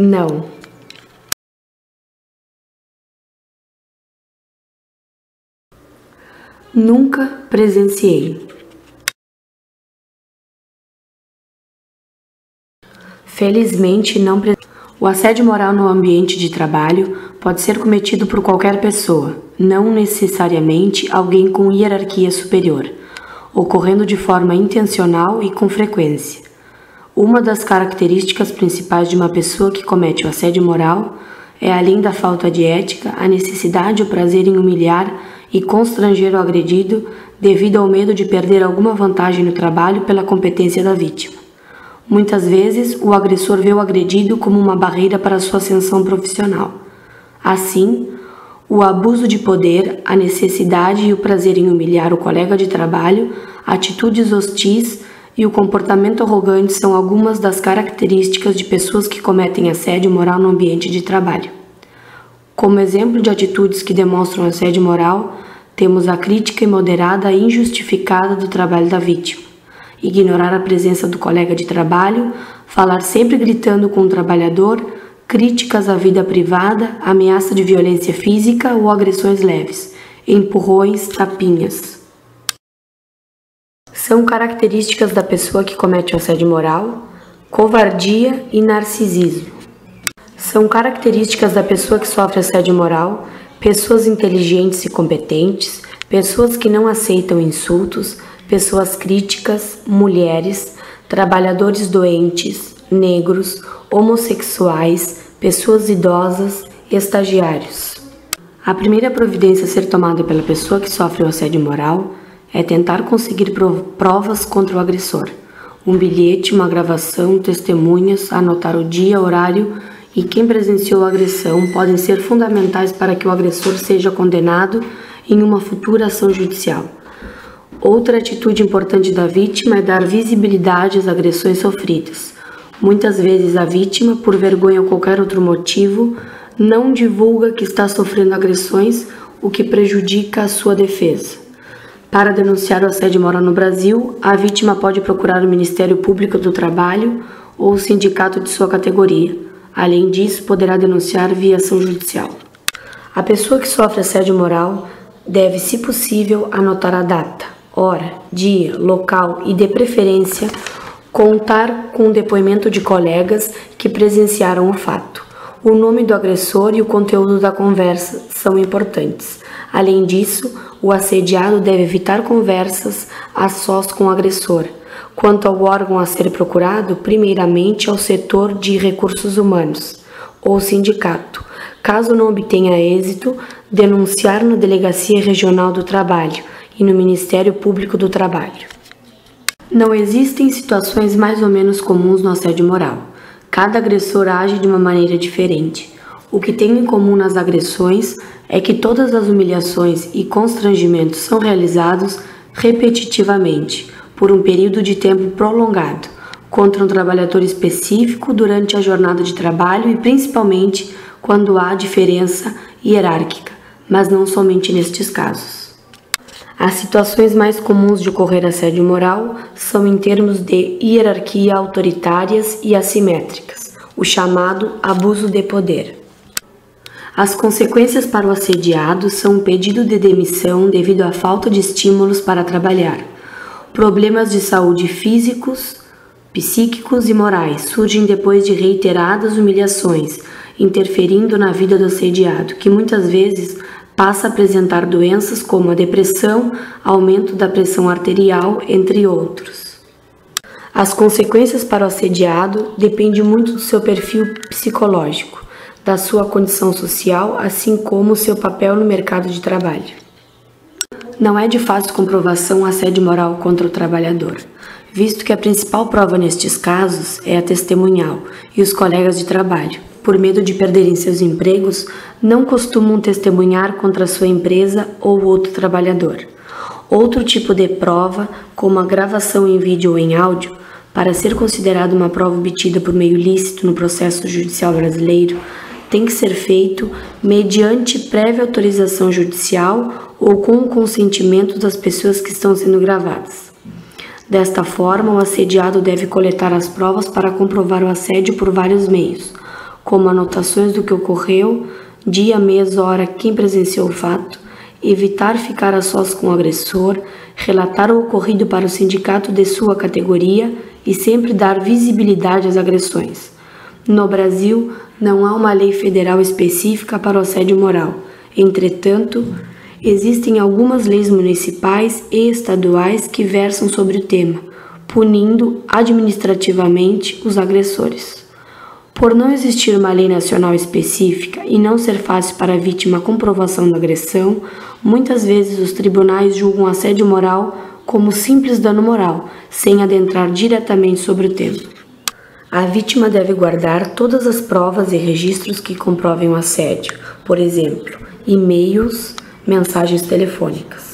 Não. Nunca presenciei. Felizmente, não presenciei. O assédio moral no ambiente de trabalho pode ser cometido por qualquer pessoa, não necessariamente alguém com hierarquia superior, ocorrendo de forma intencional e com frequência. Uma das características principais de uma pessoa que comete o assédio moral é, além da falta de ética, a necessidade ou prazer em humilhar e constranger o agredido devido ao medo de perder alguma vantagem no trabalho pela competência da vítima. Muitas vezes, o agressor vê o agredido como uma barreira para sua ascensão profissional. Assim, o abuso de poder, a necessidade e o prazer em humilhar o colega de trabalho, atitudes hostis e o comportamento arrogante são algumas das características de pessoas que cometem assédio moral no ambiente de trabalho. Como exemplo de atitudes que demonstram assédio moral, temos a crítica imoderada e injustificada do trabalho da vítima, ignorar a presença do colega de trabalho, falar sempre gritando com o trabalhador, críticas à vida privada, ameaça de violência física ou agressões leves, empurrões, tapinhas. São características da pessoa que comete o assédio moral, covardia e narcisismo. São características da pessoa que sofre assédio moral, pessoas inteligentes e competentes, pessoas que não aceitam insultos, pessoas críticas, mulheres, trabalhadores doentes, negros, homossexuais, pessoas idosas e estagiários. A primeira providência a ser tomada pela pessoa que sofre o assédio moral é tentar conseguir provas contra o agressor. Um bilhete, uma gravação, testemunhas, anotar o dia, horário e quem presenciou a agressão podem ser fundamentais para que o agressor seja condenado em uma futura ação judicial. Outra atitude importante da vítima é dar visibilidade às agressões sofridas. Muitas vezes a vítima, por vergonha ou qualquer outro motivo, não divulga que está sofrendo agressões, o que prejudica a sua defesa. Para denunciar o assédio moral no Brasil, a vítima pode procurar o Ministério Público do Trabalho ou o sindicato de sua categoria. Além disso, poderá denunciar via ação judicial. A pessoa que sofre assédio moral deve, se possível, anotar a data, hora, dia, local e, de preferência, contar com o depoimento de colegas que presenciaram o fato. O nome do agressor e o conteúdo da conversa são importantes. Além disso, o assediado deve evitar conversas a sós com o agressor. Quanto ao órgão a ser procurado, primeiramente ao setor de recursos humanos ou sindicato. Caso não obtenha êxito, denunciar na Delegacia Regional do Trabalho e no Ministério Público do Trabalho. Não existem situações mais ou menos comuns no assédio moral. Cada agressor age de uma maneira diferente. O que tem em comum nas agressões é que todas as humilhações e constrangimentos são realizados repetitivamente, por um período de tempo prolongado, contra um trabalhador específico durante a jornada de trabalho e principalmente quando há diferença hierárquica, mas não somente nestes casos. As situações mais comuns de ocorrer assédio moral são em termos de hierarquia autoritárias e assimétricas, o chamado abuso de poder. As consequências para o assediado são um pedido de demissão devido à falta de estímulos para trabalhar. Problemas de saúde físicos, psíquicos e morais surgem depois de reiteradas humilhações, interferindo na vida do assediado, que muitas vezes passa a apresentar doenças como a depressão, aumento da pressão arterial, entre outros. As consequências para o assediado dependem muito do seu perfil psicológico, da sua condição social, assim como o seu papel no mercado de trabalho. Não é de fácil comprovação o assédio moral contra o trabalhador, visto que a principal prova nestes casos é a testemunhal e os colegas de trabalho, por medo de perderem seus empregos, não costumam testemunhar contra sua empresa ou outro trabalhador. Outro tipo de prova, como a gravação em vídeo ou em áudio, para ser considerado uma prova obtida por meio lícito no processo judicial brasileiro, tem que ser feito mediante prévia autorização judicial ou com o consentimento das pessoas que estão sendo gravadas. Desta forma, o assediado deve coletar as provas para comprovar o assédio por vários meios, como anotações do que ocorreu, dia, mês, hora, quem presenciou o fato, evitar ficar a sós com o agressor, relatar o ocorrido para o sindicato de sua categoria e sempre dar visibilidade às agressões. No Brasil, não há uma lei federal específica para o assédio moral. Entretanto, existem algumas leis municipais e estaduais que versam sobre o tema, punindo administrativamente os agressores. Por não existir uma lei nacional específica e não ser fácil para a vítima a comprovação da agressão, muitas vezes os tribunais julgam assédio moral como simples dano moral, sem adentrar diretamente sobre o tema. A vítima deve guardar todas as provas e registros que comprovem o assédio, por exemplo, e-mails, mensagens telefônicas.